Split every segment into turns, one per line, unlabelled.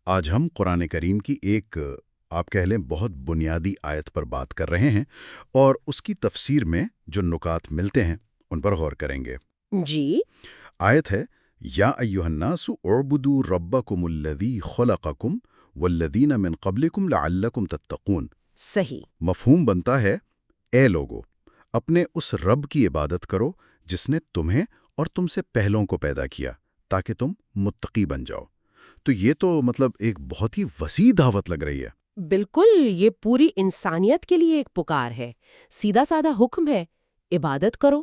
آج ہم قرآن کریم کی ایک آپ کہہ لیں بہت بنیادی آیت پر بات کر رہے ہیں اور اس کی تفسیر میں جو نکات ملتے ہیں ان پر غور کریں گے۔
جی
آیت ہے یا ایھا الناس اعبدوا ربکم الذی خلقکم والذین من قبلکم لعلکم تتقون۔
صحیح۔
مفہوم بنتا ہے اے لوگو اپنے اس رب کی عبادت کرو جس نے تمہیں اور تم سے پہلوں کو پیدا کیا تاکہ تم متقی بن جاؤ۔ تو یہ تو مطلب ایک بہت ہی وسیع دعوت لگ رہی ہے۔
بالکل، یہ پوری انسانیت کے لیے ایک پکار ہے، سیدھا سادہ حکم ہے، عبادت کرو،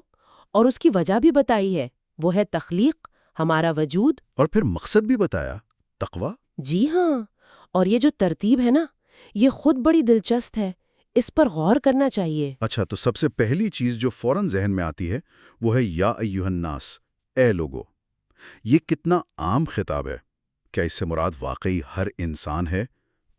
اور اس کی وجہ بھی بتائی ہے، وہ ہے تخلیق، ہمارا وجود۔
اور پھر مقصد بھی بتایا، تقوی۔
جی ہاں، اور یہ جو ترتیب ہے نا، یہ خود بڑی دلچسپ ہے، اس پر غور کرنا چاہیے۔
اچھا، تو سب سے پہلی چیز جو فوراً ذہن میں آتی ہے وہ ہے یا ایھا الناس، اے لوگو۔ یہ کتنا عام خطاب ہے، کیا اس سے مراد واقعی ہر انسان ہے؟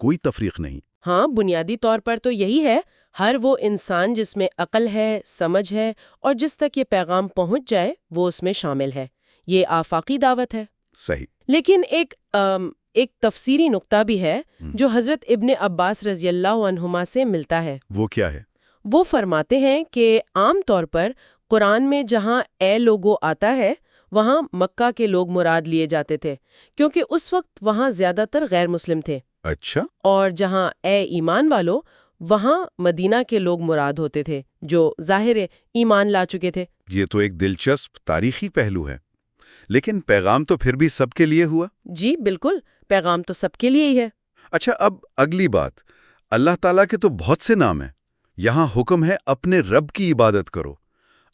کوئی تفریق نہیں؟
ہاں، بنیادی طور پر تو یہی ہے، ہر وہ انسان جس میں عقل ہے، سمجھ ہے، اور جس تک یہ پیغام پہنچ جائے وہ اس میں شامل ہے۔ یہ آفاقی دعوت ہے۔
صحیح۔
لیکن ایک تفسیری نقطہ بھی ہے جو حضرت ابن عباس رضی اللہ عنہما سے ملتا ہے۔
وہ کیا ہے؟
وہ فرماتے ہیں کہ عام طور پر قرآن میں جہاں اے لوگو آتا ہے وہاں مکہ کے لوگ مراد لیے جاتے تھے، کیونکہ اس وقت وہاں زیادہ تر غیر مسلم تھے،
اچھا۔
اور جہاں اے ایمان والو وہاں مدینہ کے لوگ مراد ہوتے تھے جو ظاہر ایمان لا چکے تھے۔
یہ تو ایک دلچسپ تاریخی پہلو ہے، لیکن پیغام تو پھر بھی سب کے لیے ہوا۔
جی بالکل، پیغام تو سب کے لیے ہی ہے۔
اچھا، اب اگلی بات، اللہ تعالیٰ کے تو بہت سے نام ہیں، یہاں حکم ہے اپنے رب کی عبادت کرو۔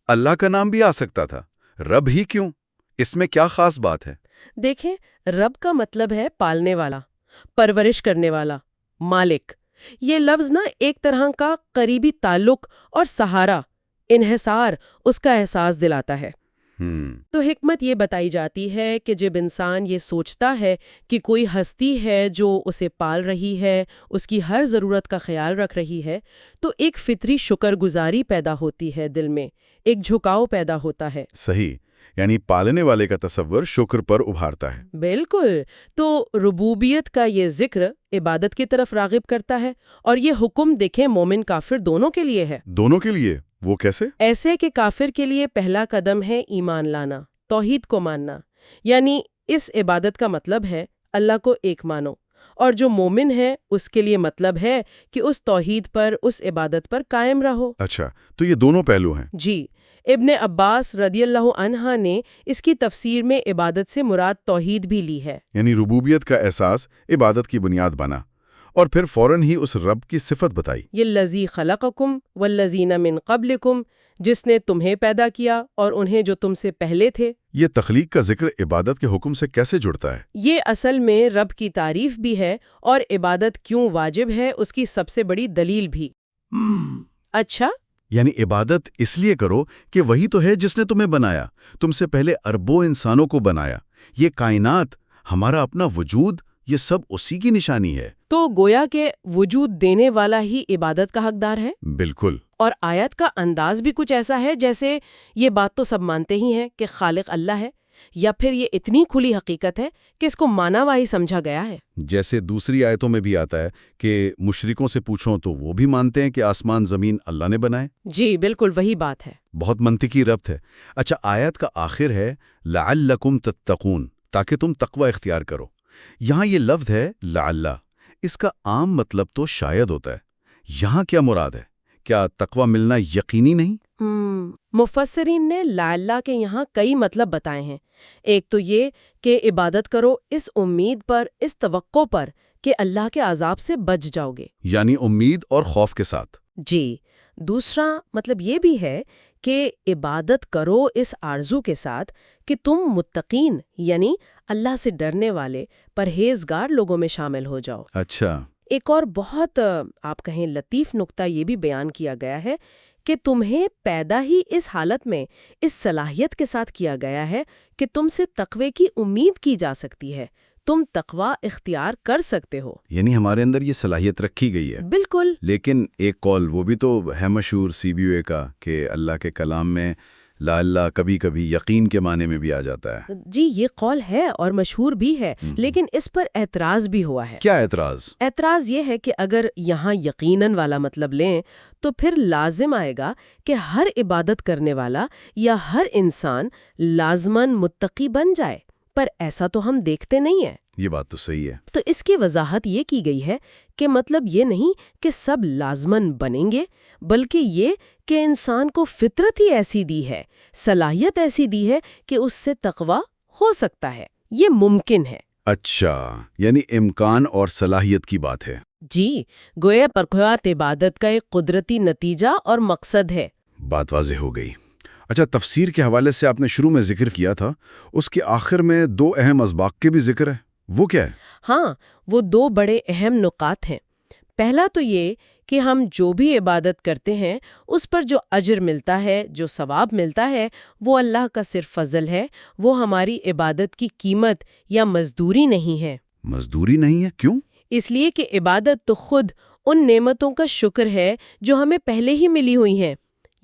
اللہ کا نام بھی آ سکتا تھا، رب ہی کیوں؟ اس میں کیا خاص بات ہے؟
دیکھیں، رب کا مطلب ہے پالنے والا، پرورش کرنے والا، مالک۔ یہ لفظ نا ایک طرح کا قریبی تعلق اور سہارا، انحصار اس کا احساس دلاتا ہے۔ تو حکمت یہ بتائی جاتی ہے کہ جب انسان یہ سوچتا ہے کہ کوئی ہستی ہے جو اسے پال رہی ہے، اس کی ہر ضرورت کا خیال رکھ رہی ہے، تو ایک فطری شکر گزاری پیدا ہوتی ہے، دل میں ایک جھکاؤ پیدا ہوتا ہے۔
صحیح، یعنی پالنے والے کا تصور شکر پر ابھارتا ہے۔
بالکل، تو ربوبیت کا یہ ذکر عبادت کی طرف راغب کرتا ہے، اور یہ حکم دیکھیں مومن کافر دونوں کے لیے ہے۔
دونوں کے لیے؟ وہ کیسے؟
ایسے کہ کافر کے لیے پہلا قدم ہے ایمان لانا، توحید کو ماننا، یعنی اس عبادت کا مطلب ہے اللہ کو ایک مانو، اور جو مومن ہے اس کے لیے مطلب ہے کہ اس توحید پر، اس عبادت پر قائم رہو۔
اچھا، تو یہ دونوں پہلو ہیں۔
جی، ابن عباس رضی اللہ عنہ نے اس کی تفسیر میں عبادت سے مراد توحید بھی لی ہے،
یعنی ربوبیت کا احساس عبادت کی بنیاد بنا، اور پھر فوراً ہی اس رب کی صفت بتائی۔
یہ الذی خلقکم والذین من قبلکم، جس نے تمہیں پیدا کیا اور انہیں جو تم سے پہلے تھے۔
یہ تخلیق کا ذکر عبادت کے حکم سے کیسے جڑتا ہے؟
یہ اصل میں رب کی تعریف بھی ہے اور عبادت کیوں واجب ہے اس کی سب سے بڑی دلیل بھی۔ اچھا،
یعنی عبادت اس لیے کرو کہ وہی تو ہے جس نے تمہیں بنایا، تم سے پہلے اربوں انسانوں کو بنایا، یہ کائنات، ہمارا اپنا وجود، یہ سب اسی کی نشانی ہے۔
تو گویا کہ وجود دینے والا ہی عبادت کا حقدار ہے۔
بالکل۔
اور آیت کا انداز بھی کچھ ایسا ہے جیسے یہ بات تو سب مانتے ہی ہیں کہ خالق اللہ ہے، یا پھر یہ اتنی کھلی حقیقت ہے کہ اس کو مانا واہی سمجھا گیا ہے۔
جیسے دوسری آیتوں میں بھی آتا ہے کہ مشرکوں سے پوچھو تو وہ بھی مانتے ہیں کہ آسمان زمین اللہ نے بنائے۔
جی بالکل وہی بات ہے۔
بہت منطقی ربط ہے۔ اچھا، آیت کا آخر ہے لعلکم تتقون، تاکہ تم تقوی اختیار کرو۔ یہاں یہ لفظ ہے لعل، اس کا عام مطلب تو شاید ہوتا ہے، یہاں کیا مراد ہے؟ کیا تقوی ملنا یقینی نہیں؟
مفسرین نے لعل کے یہاں کئی مطلب بتائے ہیں۔ ایک تو یہ کہ عبادت کرو اس امید پر، اس توقع پر کہ اللہ کے عذاب سے بچ جاؤ گے،
یعنی امید اور خوف کے ساتھ۔
جی۔ دوسرا مطلب یہ بھی ہے کہ عبادت کرو اس آرزو کے ساتھ کہ تم متقین یعنی اللہ سے ڈرنے والے پرہیزگار لوگوں میں شامل ہو جاؤ۔
اچھا۔
ایک اور بہت آپ کہیں لطیف نقطہ یہ بھی بیان کیا گیا ہے کہ تمہیں پیدا ہی اس حالت میں، اس صلاحیت کے ساتھ کیا گیا ہے کہ تم سے تقوی کی امید کی جا سکتی ہے، تم تقوی اختیار کر سکتے ہو۔
یعنی ہمارے اندر یہ صلاحیت رکھی گئی ہے۔
بالکل۔
لیکن ایک قول وہ بھی تو ہے مشہور CBOA کا کہ اللہ کے کلام میں لعلہ کبھی کبھی یقین کے معنی میں بھی آ جاتا ہے۔
جی یہ قول ہے اور مشہور بھی ہے، لیکن اس پر اعتراض بھی ہوا ہے۔
کیا اعتراض؟
اعتراض یہ ہے کہ اگر یہاں یقیناً والا مطلب لیں تو پھر لازم آئے گا کہ ہر عبادت کرنے والا یا ہر انسان لازماً متقی بن جائے، پر ایسا تو ہم دیکھتے نہیں ہیں۔
یہ بات تو صحیح ہے۔
تو اس کی وضاحت یہ کی گئی ہے کہ مطلب یہ نہیں کہ سب لازماً بنیں گے، بلکہ یہ کہ انسان کو فطرت ہی ایسی دی ہے، صلاحیت ایسی دی ہے کہ اس سے تقویٰ ہو سکتا ہے، یہ ممکن ہے۔
اچھا، یعنی امکان اور صلاحیت کی بات ہے۔
جی، گویا پرخوات عبادت کا ایک قدرتی نتیجہ اور مقصد ہے۔
بات واضح ہو گئی۔ اچھا، تفسیر کے حوالے سے آپ نے شروع میں ذکر کیا تھا، اس کے آخر میں 2 اہم اسباق کے بھی ذکر ہے، وہ کیا ہے؟
ہاں، وہ 2 بڑے اہم نکات ہیں۔ پہلا تو یہ کہ ہم جو بھی عبادت کرتے ہیں اس پر جو اجر ملتا ہے، جو ثواب ملتا ہے، وہ اللہ کا صرف فضل ہے، وہ ہماری عبادت کی قیمت یا مزدوری نہیں ہے۔
مزدوری نہیں ہے؟ کیوں؟
اس لیے کہ عبادت تو خود ان نعمتوں کا شکر ہے جو ہمیں پہلے ہی ملی ہوئی ہیں۔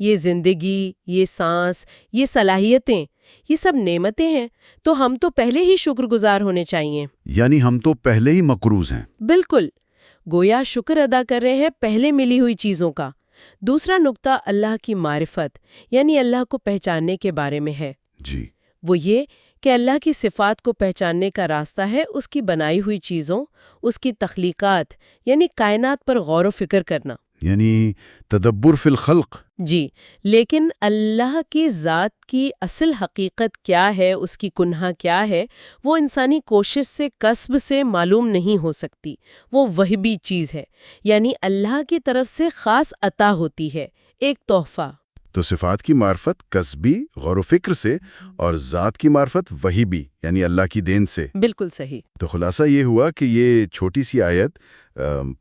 یہ زندگی، یہ سانس، یہ صلاحیتیں، یہ سب نعمتیں ہیں، تو ہم تو پہلے ہی شکر گزار ہونے چاہیے۔
یعنی ہم تو پہلے ہی مقروض ہیں۔
بالکل، گویا شکر ادا کر رہے ہیں پہلے ملی ہوئی چیزوں کا۔ دوسرا نقطہ اللہ کی معرفت، یعنی اللہ کو پہچاننے کے بارے میں ہے۔
جی۔
وہ یہ کہ اللہ کی صفات کو پہچاننے کا راستہ ہے اس کی بنائی ہوئی چیزوں، اس کی تخلیقات، یعنی کائنات پر غور و فکر کرنا۔
یعنی تدبر فی الخلق۔
جی، لیکن اللہ کی ذات کی اصل حقیقت کیا ہے، اس کی کنہا کیا ہے، وہ انسانی کوشش سے، کسب سے معلوم نہیں ہو سکتی۔ وہ وہبی چیز ہے، یعنی اللہ کی طرف سے خاص عطا ہوتی ہے، ایک تحفہ۔
تو صفات کی معرفت کسبی غور و فکر سے، اور ذات کی معرفت وہیبی یعنی اللہ کی دین سے۔
بالکل صحیح۔
تو خلاصہ یہ ہوا کہ یہ چھوٹی سی آیت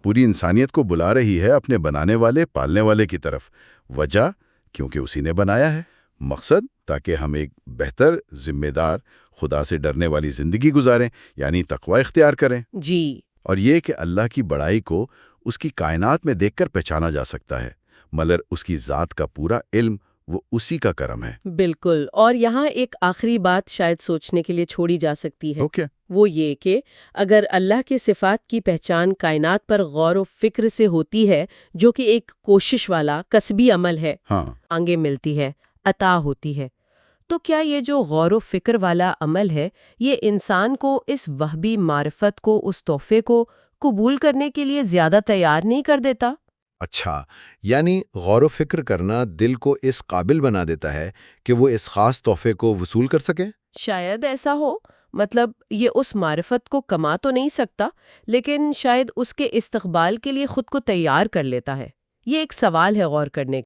پوری انسانیت کو بلا رہی ہے اپنے بنانے والے، پالنے والے کی طرف۔ وجہ کیونکہ اسی نے بنایا ہے، مقصد تاکہ ہم ایک بہتر، ذمہ دار، خدا سے ڈرنے والی زندگی گزاریں، یعنی تقوی اختیار کریں۔
جی،
اور یہ کہ اللہ کی بڑائی کو اس کی کائنات میں دیکھ کر پہچانا جا سکتا ہے، مگر اس کی ذات کا پورا علم وہ اسی کا کرم ہے۔
بالکل۔ اور یہاں ایک آخری بات شاید سوچنے کے لیے چھوڑی جا سکتی ہے،
اوکے۔
وہ یہ کہ اگر اللہ کے صفات کی پہچان کائنات پر غور و فکر سے ہوتی ہے، جو کہ ایک کوشش والا کسبی عمل ہے،
ہاں،
آگے ملتی ہے، عطا ہوتی ہے، تو کیا یہ جو غور و فکر والا عمل ہے، یہ انسان کو اس وہبی معرفت کو، اس تحفے کو قبول کرنے کے لیے زیادہ تیار نہیں کر دیتا؟
اچھا، یعنی غور و فکر کرنا دل کو اس قابل بنا دیتا ہے کہ وہ اس خاص تحفے کو وصول کر سکے؟
شاید ایسا ہو، مطلب یہ اس معرفت کو کما تو نہیں سکتا، لیکن شاید اس کے استقبال کے لیے خود کو تیار کر لیتا ہے۔ یہ ایک سوال ہے غور کرنے